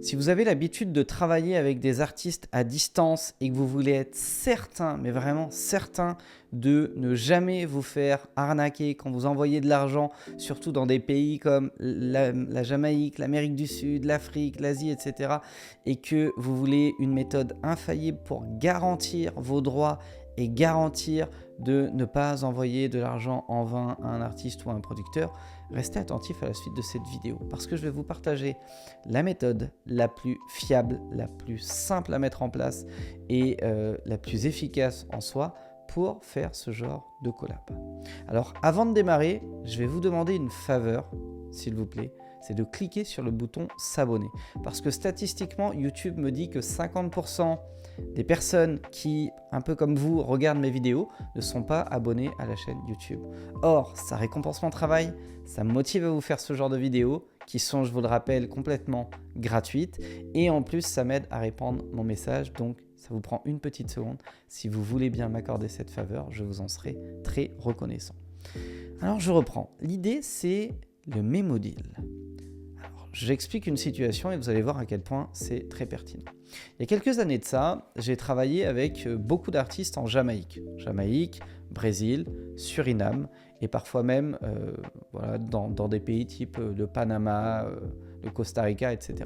Si vous avez l'habitude de travailler avec des artistes à distance et que vous voulez être certain, mais vraiment certain, de ne jamais vous faire arnaquer quand vous envoyez de l'argent, surtout dans des pays comme la Jamaïque, l'Amérique du Sud, l'Afrique, l'Asie, etc., et que vous voulez une méthode infaillible pour garantir vos droits et garantir de ne pas envoyer de l'argent en vain à un artiste ou à un producteur, restez attentif à la suite de cette vidéo parce que je vais vous partager la méthode la plus fiable, la plus simple à mettre en place et la plus efficace en soi pour faire ce genre de collab. Alors avant de démarrer, je vais vous demander une faveur, s'il vous plaît, c'est de cliquer sur le bouton s'abonner. Parce que statistiquement, YouTube me dit que 50% des personnes qui, un peu comme vous, regardent mes vidéos ne sont pas abonnées à la chaîne YouTube. Or, ça récompense mon travail, ça me motive à vous faire ce genre de vidéos qui sont, je vous le rappelle, complètement gratuites. Et en plus, ça m'aide à répandre mon message. Donc, ça vous prend une petite seconde. Si vous voulez bien m'accorder cette faveur, je vous en serai très reconnaissant. Alors, je reprends. L'idée, c'est le Memo Deal. J'explique une situation et vous allez voir à quel point c'est très pertinent. Il y a quelques années de ça, j'ai travaillé avec beaucoup d'artistes en Jamaïque. Jamaïque, Brésil, Suriname et parfois même dans des pays type le Panama, le Costa Rica, etc.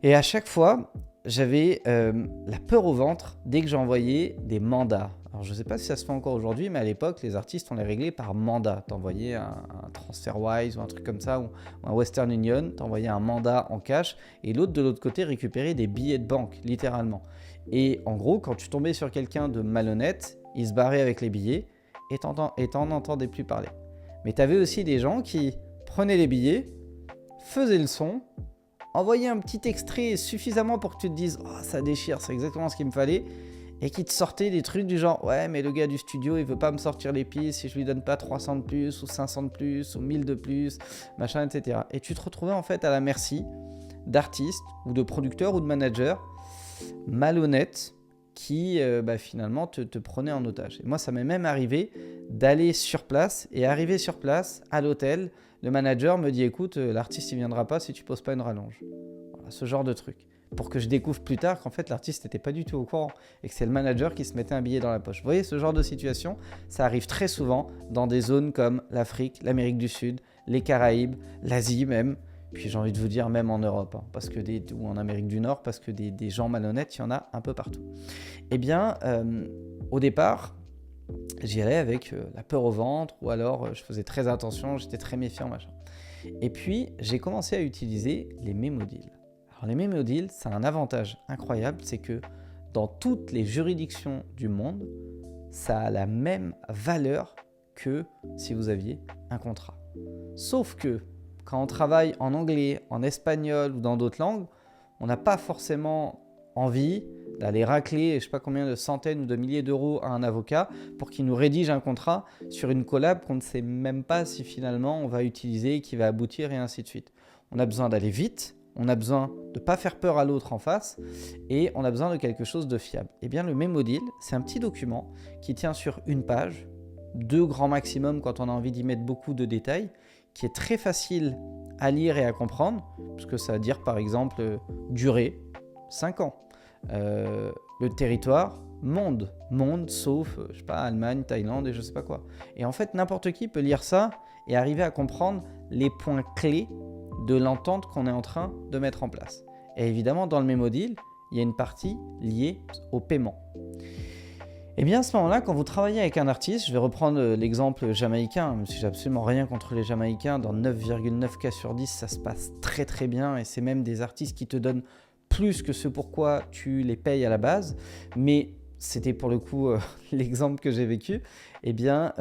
Et à chaque fois, j'avais la peur au ventre dès que j'envoyais des mandats. Alors je ne sais pas si ça se fait encore aujourd'hui, mais à l'époque, les artistes, on les réglait par mandat. T'envoyais un TransferWise ou un truc comme ça, ou un Western Union, t'envoyais un mandat en cash, et l'autre de l'autre côté récupérait des billets de banque, littéralement. Et en gros, quand tu tombais sur quelqu'un de malhonnête, il se barrait avec les billets, et t'en entendais plus parler. Mais t'avais aussi des gens qui prenaient les billets, faisaient le son, envoyaient un petit extrait suffisamment pour que tu te dises « Oh, ça déchire, c'est exactement ce qu'il me fallait », et qui te sortait des trucs du genre « Ouais, mais le gars du studio, il veut pas me sortir les pistes si je lui donne pas 300 de plus, ou 500 de plus, ou 1000 de plus, machin, etc. » Et tu te retrouvais en fait à la merci d'artistes, ou de producteurs, ou de managers malhonnêtes qui finalement te prenaient en otage. Et moi, ça m'est même arrivé d'aller sur place, et arrivé sur place, à l'hôtel, le manager me dit « Écoute, l'artiste, il viendra pas si tu poses pas une rallonge. » Voilà, ce genre de truc. Pour que je découvre plus tard qu'en fait l'artiste n'était pas du tout au courant et que c'est le manager qui se mettait un billet dans la poche. Vous voyez, ce genre de situation, ça arrive très souvent dans des zones comme l'Afrique, l'Amérique du Sud, les Caraïbes, l'Asie même, puis j'ai envie de vous dire même en Europe, ou en Amérique du Nord, parce que des gens malhonnêtes, il y en a un peu partout. Eh bien, au départ, j'y allais avec la peur au ventre, ou alors je faisais très attention, j'étais très méfiant, machin. Et puis, j'ai commencé à utiliser les Memo Deals. Alors les Memo Deals, ça a un avantage incroyable, c'est que dans toutes les juridictions du monde, ça a la même valeur que si vous aviez un contrat. Sauf que quand on travaille en anglais, en espagnol ou dans d'autres langues, on n'a pas forcément envie d'aller racler je ne sais pas combien de centaines ou de milliers d'euros à un avocat pour qu'il nous rédige un contrat sur une collab qu'on ne sait même pas si finalement on va utiliser, qui va aboutir et ainsi de suite. On a besoin d'aller vite. On a besoin de ne pas faire peur à l'autre en face et on a besoin de quelque chose de fiable. Eh bien, le Memo Deal, c'est un petit document qui tient sur une page, 2 grands maximum quand on a envie d'y mettre beaucoup de détails, qui est très facile à lire et à comprendre, puisque ça va dire par exemple durée, 5 ans. Le territoire, monde sauf, je sais pas, Allemagne, Thaïlande et je sais pas quoi. Et en fait, n'importe qui peut lire ça et arriver à comprendre les points clés de l'entente qu'on est en train de mettre en place. Et évidemment, dans le Memo Deal, il y a une partie liée au paiement. Et bien à ce moment-là, quand vous travaillez avec un artiste, je vais reprendre l'exemple jamaïcain, même si j'ai absolument rien contre les Jamaïcains, dans 9,9 cas sur 10, ça se passe très très bien et c'est même des artistes qui te donnent plus que ce pourquoi tu les payes à la base, mais c'était pour le coup l'exemple que j'ai vécu. Eh bien,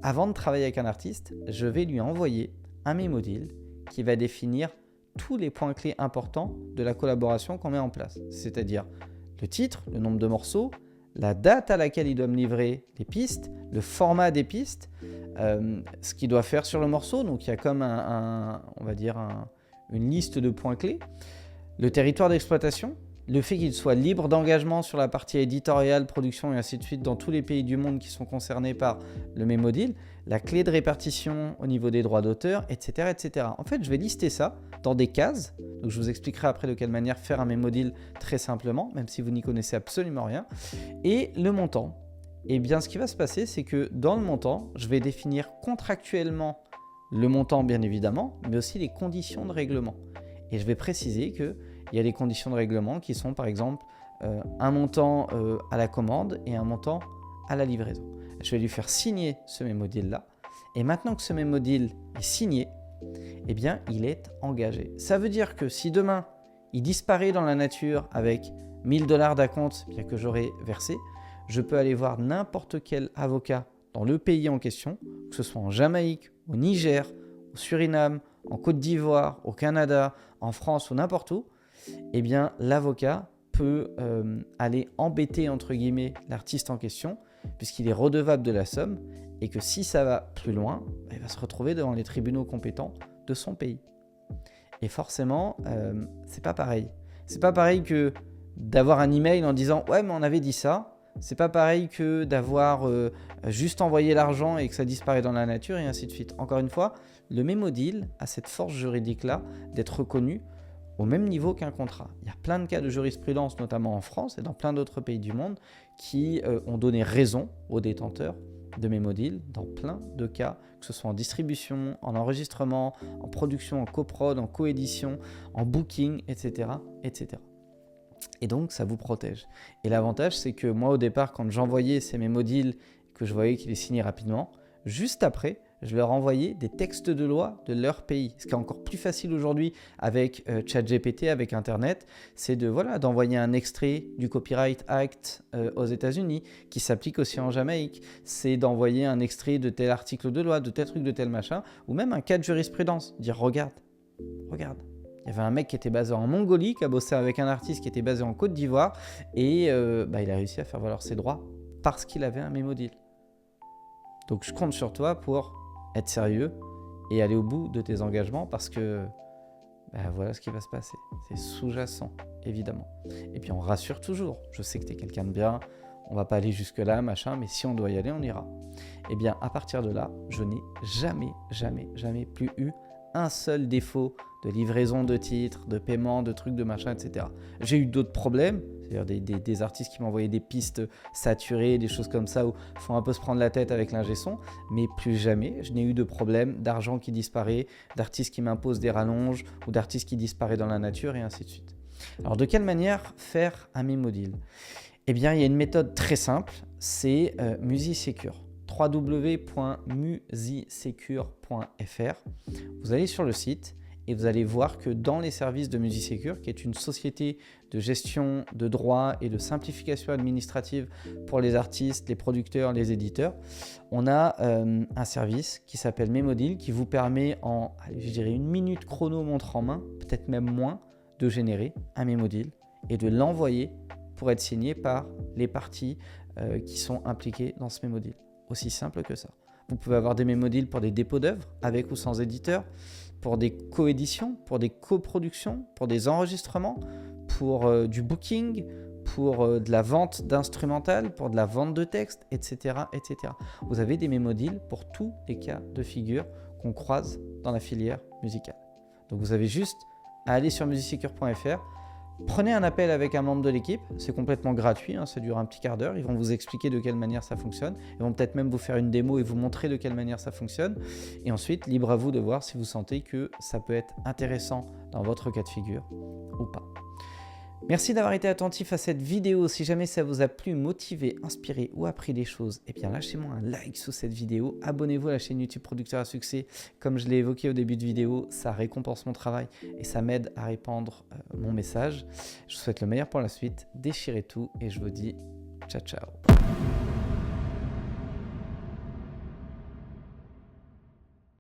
avant de travailler avec un artiste, je vais lui envoyer un Memo Deal qui va définir tous les points clés importants de la collaboration qu'on met en place. C'est-à-dire le titre, le nombre de morceaux, la date à laquelle il doit me livrer les pistes, le format des pistes, ce qu'il doit faire sur le morceau. Donc il y a comme une liste de points clés. Le territoire d'exploitation, le fait qu'il soit libre d'engagement sur la partie éditoriale, production et ainsi de suite dans tous les pays du monde qui sont concernés par le Memo Deal, la clé de répartition au niveau des droits d'auteur, etc., etc. En fait, je vais lister ça dans des cases. Donc, je vous expliquerai après de quelle manière faire un Memo Deal très simplement, même si vous n'y connaissez absolument rien. Et le montant. Eh bien, ce qui va se passer, c'est que dans le montant, je vais définir contractuellement le montant, bien évidemment, mais aussi les conditions de règlement. Et je vais préciser qu'il y a des conditions de règlement qui sont, par exemple, un montant à la commande et un montant à la livraison. Je vais lui faire signer ce Memo Deal-là. Et maintenant que ce Memo Deal est signé, eh bien, il est engagé. Ça veut dire que si demain, il disparaît dans la nature avec 1000 $ d'acompte bien que j'aurai versé, je peux aller voir n'importe quel avocat dans le pays en question, que ce soit en Jamaïque, au Niger, au Suriname, en Côte d'Ivoire, au Canada, en France ou n'importe où, eh bien, l'avocat peut aller embêter, entre guillemets, l'artiste en question, puisqu'il est redevable de la somme, et que si ça va plus loin, il va se retrouver devant les tribunaux compétents de son pays. Et forcément, c'est pas pareil. C'est pas pareil que d'avoir un email en disant « Ouais, mais on avait dit ça ». C'est pas pareil que d'avoir juste envoyé l'argent et que ça disparaît dans la nature et ainsi de suite. Encore une fois, le Memo Deal a cette force juridique-là d'être reconnu au même niveau qu'un contrat. Il y a plein de cas de jurisprudence, notamment en France et dans plein d'autres pays du monde, qui ont donné raison aux détenteurs de Memo Deal dans plein de cas, que ce soit en distribution, en enregistrement, en production, en coprod, en coédition, en booking, etc., etc. Et donc, ça vous protège. Et l'avantage, c'est que moi, au départ, quand j'envoyais ces Memo Deals, que je voyais qu'ils les signaient rapidement, juste après, je leur envoyais des textes de loi de leur pays. Ce qui est encore plus facile aujourd'hui avec ChatGPT, avec Internet, c'est d'envoyer un extrait du Copyright Act aux États-Unis, qui s'applique aussi en Jamaïque. C'est d'envoyer un extrait de tel article de loi, de tel truc, de tel machin, ou même un cas de jurisprudence. Dire, regarde. Il y avait un mec qui était basé en Mongolie, qui a bossé avec un artiste qui était basé en Côte d'Ivoire, et il a réussi à faire valoir ses droits parce qu'il avait un Memo Deal. Donc je compte sur toi pour être sérieux et aller au bout de tes engagements, parce que voilà ce qui va se passer. C'est sous-jacent, évidemment. Et puis on rassure toujours. Je sais que tu es quelqu'un de bien, on va pas aller jusque-là, machin, mais si on doit y aller, on ira. Et bien à partir de là, je n'ai jamais plus eu un seul défaut de livraison de titres, de paiement, de trucs, de machin, etc. J'ai eu d'autres problèmes, c'est-à-dire des artistes qui m'envoyaient des pistes saturées, des choses comme ça, où il faut un peu se prendre la tête avec l'ingé son, mais plus jamais je n'ai eu de problème d'argent qui disparaît, d'artistes qui m'imposent des rallonges, ou d'artistes qui disparaissent dans la nature, et ainsi de suite. Alors de quelle manière faire un Memo Deal ? Eh bien, il y a une méthode très simple, c'est MusiSecure. www.musisecure.fr. Vous allez sur le site et vous allez voir que dans les services de MusiSecure, qui est une société de gestion de droits et de simplification administrative pour les artistes, les producteurs, les éditeurs, on a un service qui s'appelle Memo Deal, qui vous permet en, je dirais, 1 minute chrono montre en main, peut-être même moins, de générer un Memo Deal et de l'envoyer pour être signé par les parties qui sont impliquées dans ce Memo Deal. Aussi simple que ça. Vous pouvez avoir des Memo Deals pour des dépôts d'œuvres, avec ou sans éditeur, pour des coéditions, pour des coproductions, pour des enregistrements, pour du booking, pour de la vente d'instrumental, pour de la vente de texte, etc., etc. Vous avez des Memo Deals pour tous les cas de figure qu'on croise dans la filière musicale. Donc vous avez juste à aller sur musisecure.fr. Prenez un appel avec un membre de l'équipe, c'est complètement gratuit, ça dure un petit quart d'heure, ils vont vous expliquer de quelle manière ça fonctionne, ils vont peut-être même vous faire une démo et vous montrer de quelle manière ça fonctionne, et ensuite, libre à vous de voir si vous sentez que ça peut être intéressant dans votre cas de figure ou pas. Merci d'avoir été attentif à cette vidéo. Si jamais ça vous a plu, motivé, inspiré ou appris des choses, eh bien lâchez-moi un like sous cette vidéo. Abonnez-vous à la chaîne YouTube Producteur à Succès. Comme je l'ai évoqué au début de vidéo, ça récompense mon travail et ça m'aide à répandre mon message. Je vous souhaite le meilleur pour la suite. Déchirez tout et je vous dis ciao ciao.